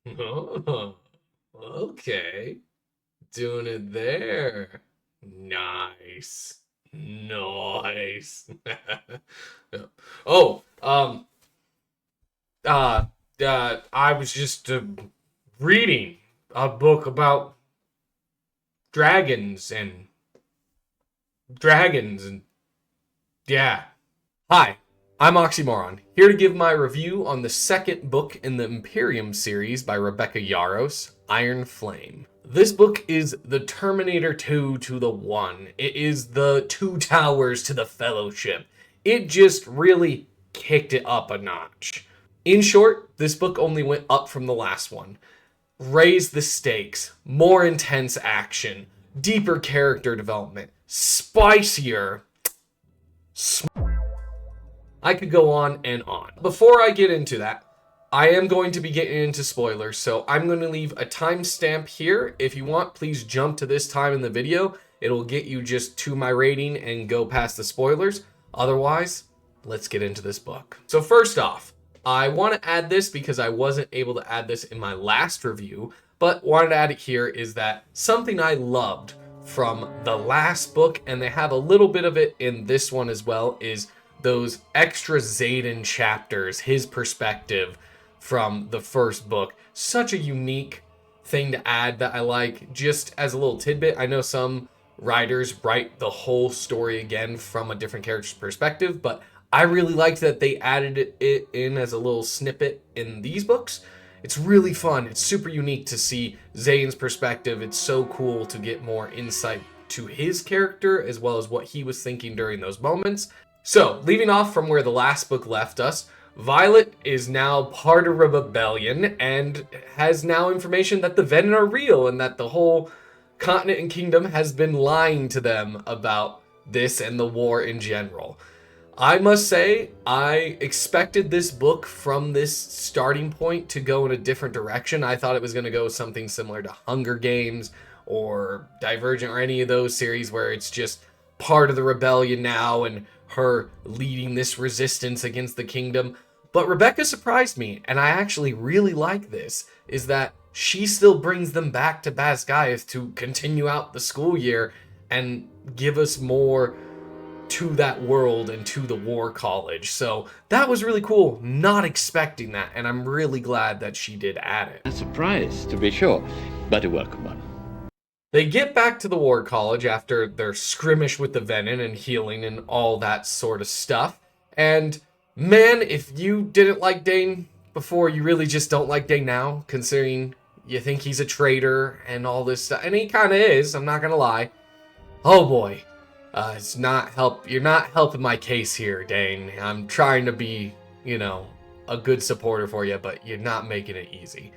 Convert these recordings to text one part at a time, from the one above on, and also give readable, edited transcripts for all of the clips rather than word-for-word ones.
Oh, okay. Doing it there. Nice. Nice. Oh, uh, I was just reading a book about dragons and dragons, yeah. Hi, I'm Oxymoron, here to give my review on the second book in the Empyrean series by Rebecca Yarros, Iron Flame. This book is the Terminator 2 to the 1. It is the Two Towers to the Fellowship. It just really kicked it up a notch. In short, this book only went up from the last one. Raised the stakes, more intense action, deeper character development, spicier. I could go on and on. Before I get into that, I am going to be getting into spoilers, so I'm going to leave a timestamp here. If you want, please jump to this time in the video. It'll get you just to my rating and go past the spoilers. Otherwise, let's get into this book. So first off, I want to add this because I wasn't able to add this in my last review, but wanted to add it here is that something I loved from the last book, and they have a little bit of it in this one as well, is those extra Xaden chapters, his perspective from the first book. Such a unique thing to add that I like. Just as a little tidbit, I know some writers write the whole story again from a different character's perspective, but I really liked that they added it in as a little snippet in these books. It's really fun. It's super unique to see Zane's perspective. It's so cool to get more insight to his character as well as what he was thinking during those moments. So, leaving off from where the last book left us, Violet is now part of a rebellion and has now information that the Venom are real and that the whole continent and kingdom has been lying to them about this and the war in general. I must say, I expected this book from this starting point to go in a different direction. I thought it was going to go something similar to Hunger Games or Divergent or any of those series where it's just part of the rebellion now and her leading this resistance against the kingdom. But Rebecca surprised me, and I actually really like this, is that she still brings them back to Basgiath to continue out the school year and give us more to that world and to the war college. So that was really cool. Not expecting that, and I'm really glad that she did add it. A surprise, to be sure, but a welcome one. They get back to the war college after their skirmish with the Venom and healing and all that sort of stuff. And man, if you didn't like Dane before, you really just don't like Dane now, considering you think he's a traitor and all this stuff. And he kind of is, I'm not gonna lie. Oh boy. It's not help. You're not helping my case here, Dane. I'm trying to be, a good supporter for you, but you're not making it easy.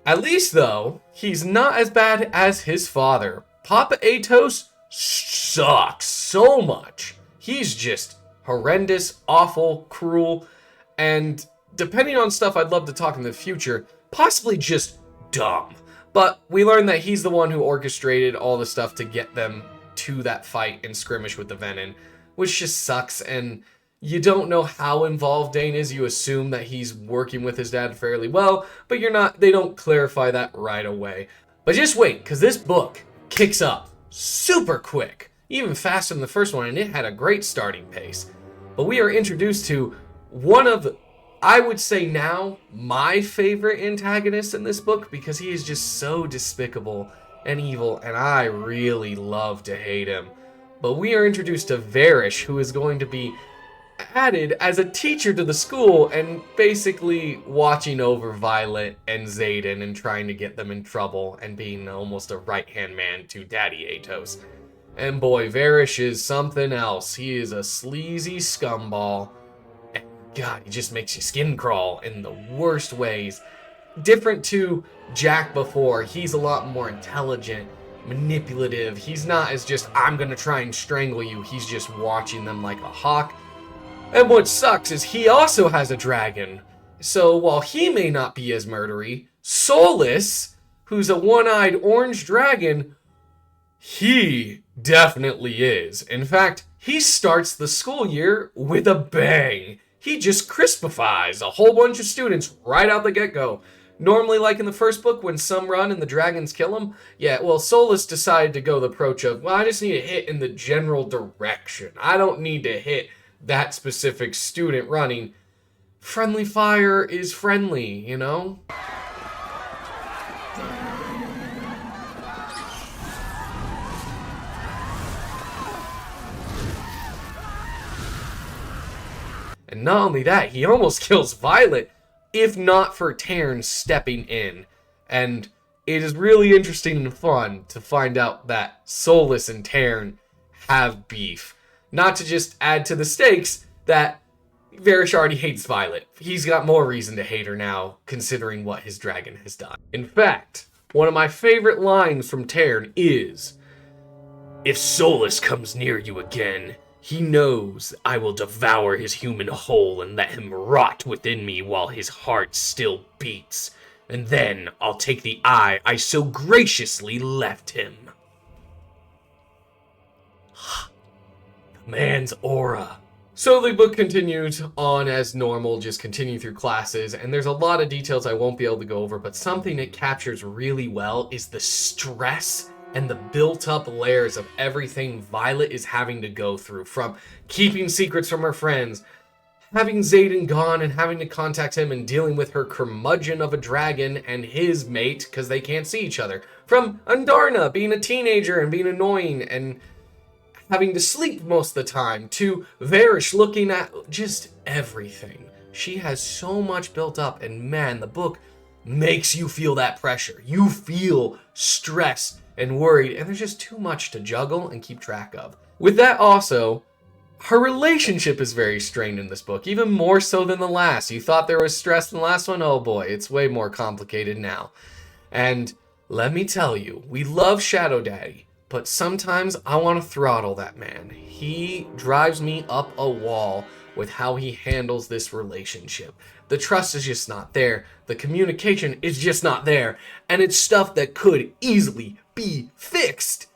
At least, though, he's not as bad as his father. Papa Atos sucks so much. He's just horrendous, awful, cruel, and depending on stuff I'd love to talk in the future, possibly just dumb. But we learn that he's the one who orchestrated all the stuff to get them to that fight and skirmish with the Venom, which just sucks, and you don't know how involved Dane is. You assume that he's working with his dad fairly well, but you're not. They don't clarify that right away. But just wait, because this book kicks up super quick, even faster than the first one, and it had a great starting pace. But we are introduced to one of, I would say now, my favorite antagonist in this book, because he is just so despicable and evil, and I really love to hate him. But we are introduced to Varish, who is going to be added as a teacher to the school and basically watching over Violet and Xaden and trying to get them in trouble and being almost a right-hand man to Daddy Atos. And boy, Varish is something else. He is a sleazy scumball. And God, he just makes your skin crawl in the worst ways. Different to Jack before, he's a lot more intelligent, manipulative. He's not as just, I'm gonna try and strangle you. He's just watching them like a hawk. And what sucks is he also has a dragon. So while he may not be as murdery, Solus, who's a one-eyed orange dragon, he definitely is. In fact, he starts the school year with a bang. He just crispifies a whole bunch of students right out the get-go. Normally, like in the first book, when some run and the dragons kill them, yeah, well, Solus decided to go the approach of, well, I just need to hit in the general direction. I don't need to hit that specific student running. Friendly fire is friendly, you know? And not only that, he almost kills Violet, if not for Tarn stepping in. And it is really interesting and fun to find out that Solus and Tarn have beef. Not to just add to the stakes that Varys already hates Violet. He's got more reason to hate her now, considering what his dragon has done. In fact, one of my favorite lines from Tarn is, "If Solus comes near you again, he knows I will devour his human whole and let him rot within me while his heart still beats. And then I'll take the eye I so graciously left him." The man's aura. So the book continues on as normal, just continue through classes, and there's a lot of details I won't be able to go over, but something it captures really well is the stress and the built-up layers of everything Violet is having to go through, from keeping secrets from her friends, having Xaden gone and having to contact him and dealing with her curmudgeon of a dragon and his mate because they can't see each other, from Andarna being a teenager and being annoying and having to sleep most of the time, to Varys looking at just everything. She has so much built up, and man, the book makes you feel that pressure. You feel stressed and worried, and there's just too much to juggle and keep track of. With that also, her relationship is very strained in this book, even more so than the last. You thought there was stress in the last one? Oh boy, it's way more complicated now. And let me tell you, we love Shadow Daddy, but sometimes I want to throttle that man. He drives me up a wall with how he handles this relationship. The trust is just not there. The communication is just not there. And it's stuff that could easily be fixed.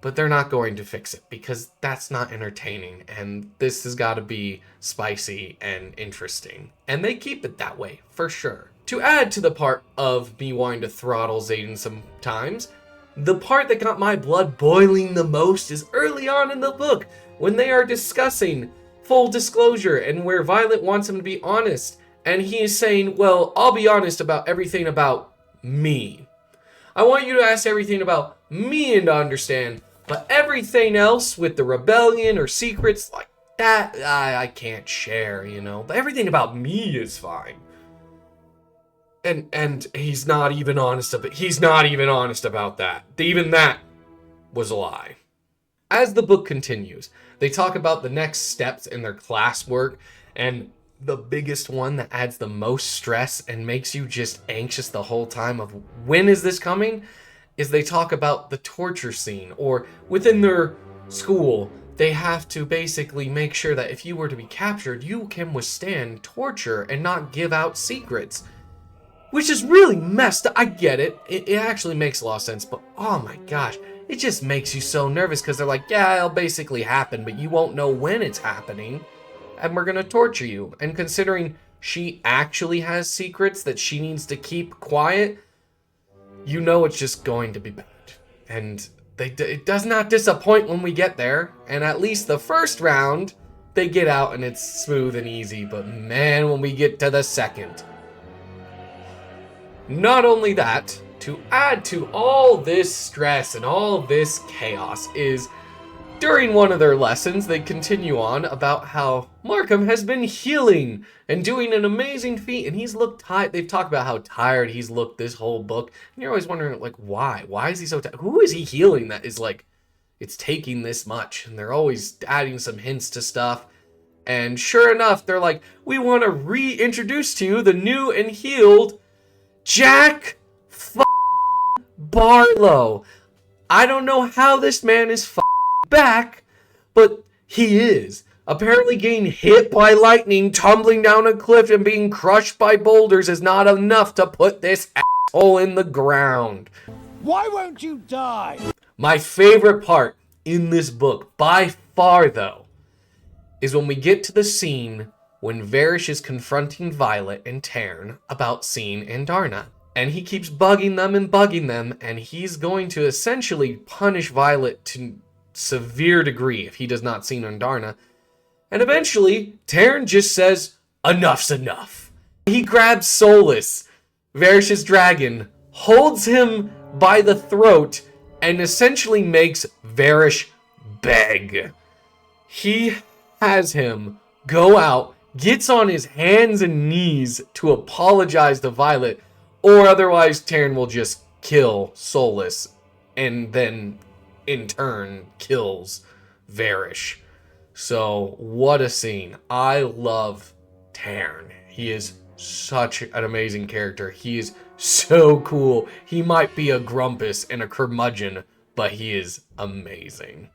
But they're not going to fix it because that's not entertaining. And this has got to be spicy and interesting. And they keep it that way, for sure. To add to the part of me wanting to throttle Xaden sometimes, the part that got my blood boiling the most is early on in the book, when they are discussing full disclosure and where Violet wants him to be honest. And he is saying, well, I'll be honest about everything about me. I want you to ask everything about me and to understand, but everything else with the rebellion or secrets like that, I can't share, you know. But everything about me is fine. And he's not even honest about that. Even that was a lie. As the book continues, they talk about the next steps in their classwork, and the biggest one that adds the most stress and makes you just anxious the whole time of when is this coming is they talk about the torture scene, or within their school they have to basically make sure that if you were to be captured, you can withstand torture and not give out secrets. Which is really messed up. I get it. It actually makes a lot of sense, but oh my gosh, it just makes you so nervous because they're like, yeah, it'll basically happen, but you won't know when it's happening, and we're gonna torture you. And considering she actually has secrets that she needs to keep quiet, you know it's just going to be bad. And it does not disappoint when we get there, and at least the first round, they get out and it's smooth and easy, but man, when we get to the second. Not only that, to add to all this stress and all this chaos is, during one of their lessons, they continue on about how Markham has been healing and doing an amazing feat, and he's looked tired. They've talked about how tired he's looked this whole book, and you're always wondering, like, why? Why is he so tired? Who is he healing that is, like, it's taking this much? And they're always adding some hints to stuff, and sure enough, they're like, we want to reintroduce to you the new and healed Jack Barlow. I don't know how this man is back, but he is. Apparently getting hit by lightning, tumbling down a cliff, and being crushed by boulders is not enough to put this asshole in the ground. Why won't you die? My favorite part in this book, by far though, is when we get to the scene when Varys is confronting Violet and Tarn about seeing Andarna. And he keeps bugging them, and he's going to essentially punish Violet to severe degree if he does not see Nundarna. And eventually, Terran just says, enough's enough. He grabs Solus, Varish's dragon, holds him by the throat, and essentially makes Varish beg. He has him go out, gets on his hands and knees to apologize to Violet, or otherwise Terran will just kill Solus, and then in turn kills Varish. So, what a scene. I love Terran. He is such an amazing character. He is so cool. He might be a grumpus and a curmudgeon, but he is amazing.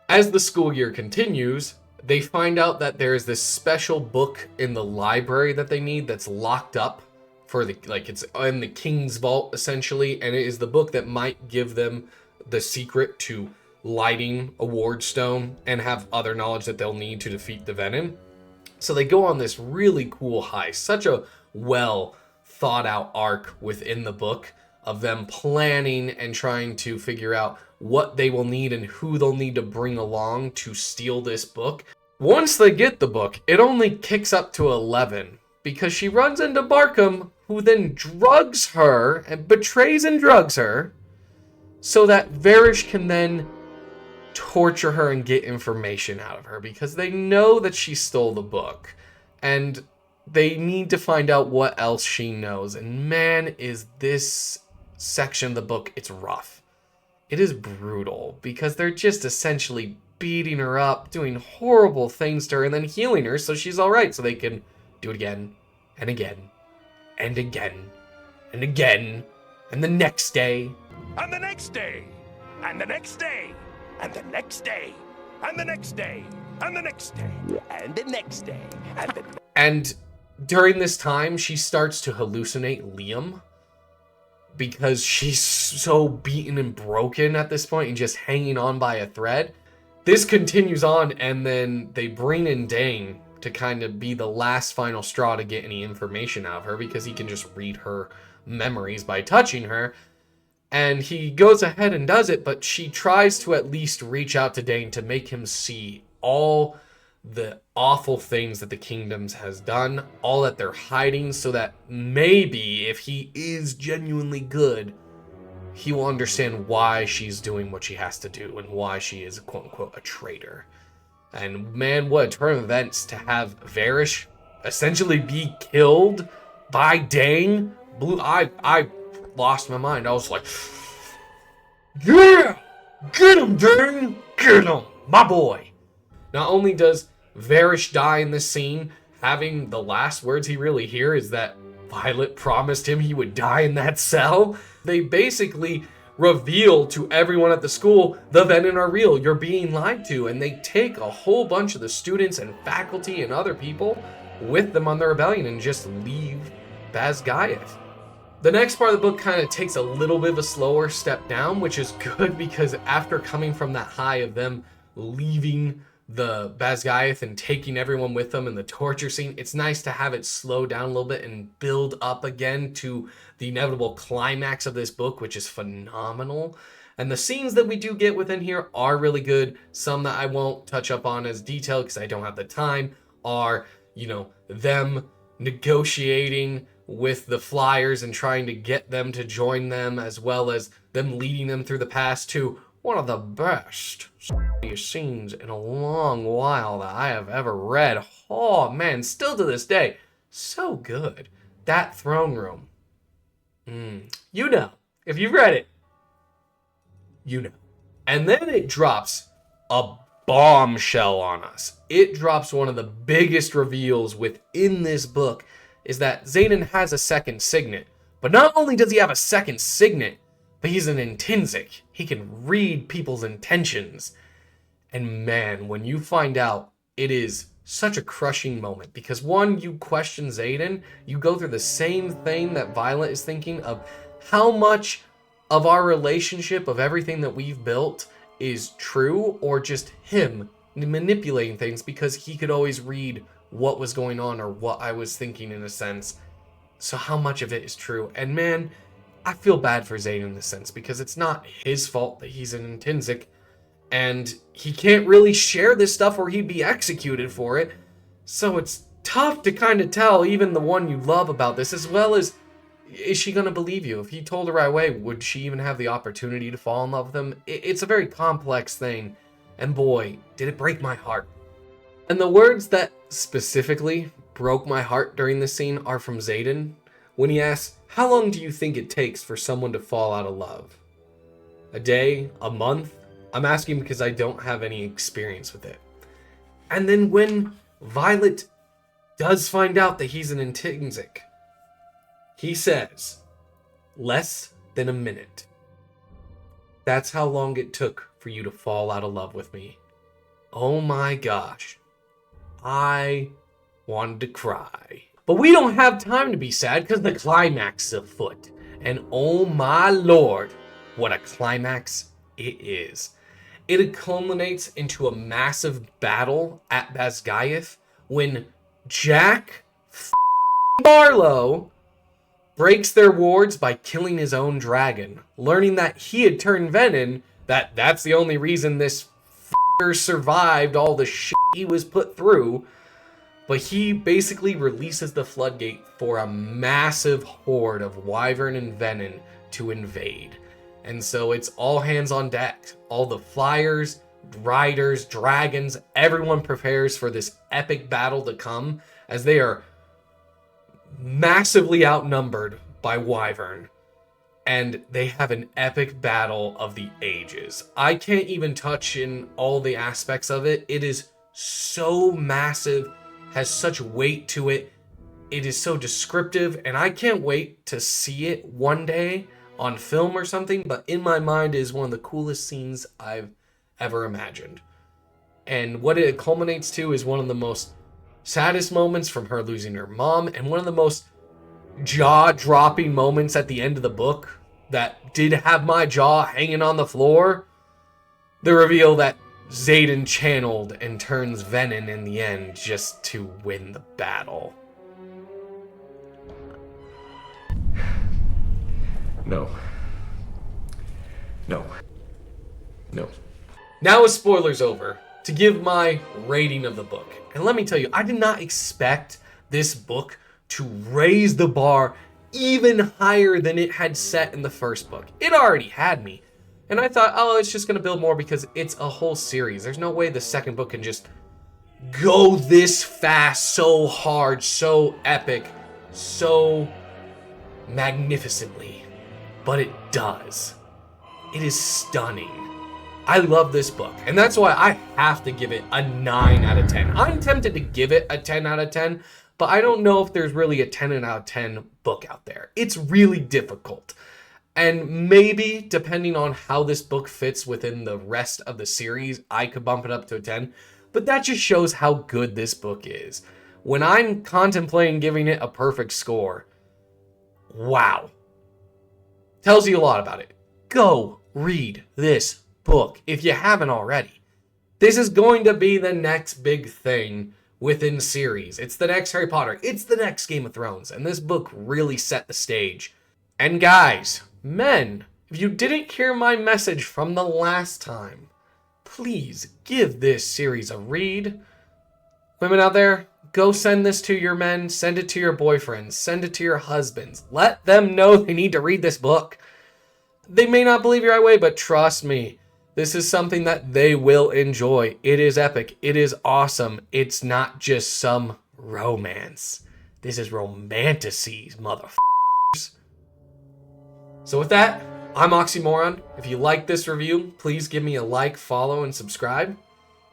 As the school year continues, they find out that there is this special book in the library that they need that's locked up for the, like, it's in the king's vault essentially, and it is the book that might give them the secret to lighting a ward stone and have other knowledge that they'll need to defeat the venom. So they go on this really cool heist, such a well thought out arc within the book of them planning and trying to figure out what they will need and who they'll need to bring along to steal this book. Once they get the book, it only kicks up to 11 because she runs into Barkham, who then drugs her and betrays and drugs her so that Varish can then torture her and get information out of her because they know that she stole the book and they need to find out what else she knows. And man, is this section of the book, it's rough. It is brutal because they're just essentially beating her up, doing horrible things to her, and then healing her so she's all right, so they can do it again and again and again and again, and the next day, And the next day, and the next day, and the next day, and the next day, and the next day, and the next day, and the and during this time, she starts to hallucinate Liam because she's so beaten and broken at this point and just hanging on by a thread. This continues on, and then they bring in Dane to kind of be the last final straw to get any information out of her because he can just read her memories by touching her. And he goes ahead and does it, but she tries to at least reach out to Dane to make him see all the awful things that the Kingdoms has done, all that they're hiding, so that maybe if he is genuinely good, he will understand why she's doing what she has to do and why she is, quote unquote, a traitor. And man, what a turn of events to have Varish essentially be killed by Dane. I lost my mind. I was like, yeah, get him, Dane, get him, my boy. Not only does Varish die in this scene, having the last words he really hears is that Violet promised him he would die in that cell. They basically reveal to everyone at the school, the Venom are real, you're being lied to, and they take a whole bunch of the students and faculty and other people with them on the rebellion and just leave Basgiath. The next part of the book kind of takes a little bit of a slower step down, which is good because after coming from that high of them leaving the Basgiath and taking everyone with them in the torture scene, it's nice to have it slow down a little bit and build up again to the inevitable climax of this book, which is phenomenal. And the scenes that we do get within here are really good. Some that I won't touch up on as detailed because I don't have the time are, them negotiating with the Flyers and trying to get them to join them, as well as them leading them through the past to one of the best scenes in a long while that I have ever read. Oh man, still to this day, so good. That throne room. If you've read it, And then it drops a bombshell on us. It drops one of the biggest reveals within this book, is that Xaden has a second signet. But not only does he have a second signet, but he's an intrinsic. He can read people's intentions. And man, when you find out, it is such a crushing moment. Because one, you question Xaden, you go through the same thing that Violet is thinking of how much of our relationship, of everything that we've built, is true, or just him manipulating things because he could always read what was going on or what I was thinking in a sense. So how much of it is true? And man, I feel bad for Zayn in this sense, because it's not his fault that he's an intrinsic, and he can't really share this stuff or he'd be executed for it. So it's tough to kind of tell even the one you love about this, as well as, is she going to believe you? If he told her right away, would she even have the opportunity to fall in love with him? It's a very complex thing, and boy, did it break my heart. And the words that specifically broke my heart during this scene are from Xaden, when he asks, how long do you think it takes for someone to fall out of love? A day? A month? I'm asking because I don't have any experience with it. And then when Violet does find out that he's an intrinsic, he says, less than a minute. That's how long it took for you to fall out of love with me. Oh my gosh. I wanted to cry. But we don't have time to be sad because the climax is afoot. And oh my lord, what a climax it is. It culminates into a massive battle at Basgaev when Jack Barlow breaks their wards by killing his own dragon, learning that he had turned venom, that's the only reason this survived all the shit he was put through. But he basically releases the floodgate for a massive horde of wyvern and venom to invade. And so it's all hands on deck. All the flyers, riders, dragons, everyone prepares for this epic battle to come, as they are massively outnumbered by wyvern. And they have an epic battle of the ages. I can't even touch in all the aspects of it. It is so massive, has such weight to it. It is so descriptive, and I can't wait to see it one day on film or something, but in my mind is one of the coolest scenes I've ever imagined. And what it culminates to is one of the most saddest moments from her losing her mom, and one of the most jaw-dropping moments at the end of the book that did have my jaw hanging on the floor. The reveal that Xaden channeled and turns venom in the end just to win the battle. No. No. No. Now with spoilers over, to give my rating of the book. And let me tell you, I did not expect this book to raise the bar even higher than it had set in the first book. It already had me. And I thought, oh, it's just going to build more because it's a whole series. There's no way the second book can just go this fast, so hard, so epic, so magnificently. But it does. It is stunning. I love this book, and that's why I have to give it a 9 out of 10. I'm tempted to give it a 10 out of 10, but I don't know if there's really a 10 out of 10 book out there. It's really difficult. And maybe, depending on how this book fits within the rest of the series, I could bump it up to a 10. But that just shows how good this book is. When I'm contemplating giving it a perfect score, wow. Tells you a lot about it. Go read this book if you haven't already. This is going to be the next big thing within series. It's the next Harry Potter. It's the next Game of Thrones. And this book really set the stage. And guys, men, if you didn't hear my message from the last time, please give this series a read. Women out there, go send this to your men, send it to your boyfriends, send it to your husbands. Let them know they need to read this book. They may not believe you right away, but trust me, this is something that they will enjoy. It is epic. It is awesome. It's not just some romance. This is romanticies, motherfuckers. So with that, I'm Oxymoron. If you like this review, please give me a like, follow, and subscribe.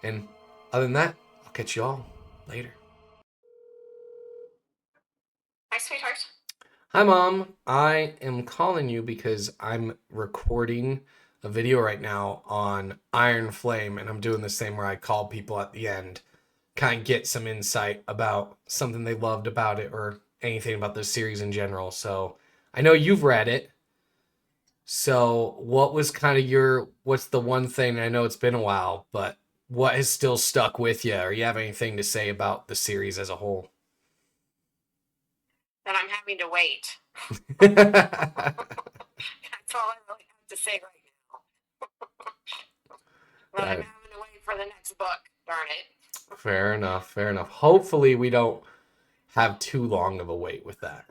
And other than that, I'll catch you all later. Hi, sweetheart. Hi, Mom. I am calling you because I'm recording a video right now on Iron Flame, and I'm doing this thing where I call people at the end, kind of get some insight about something they loved about it or anything about the series in general. So I know you've read it. So what was kind of what's the one thing, I know it's been a while, but what has still stuck with you? Or you have anything to say about the series as a whole? that I'm having to wait. Fair That's all I really have to say right now. But I'm having to wait for the next book. Darn it. enough. Fair enough. Hopefully we don't have too long of a wait with that.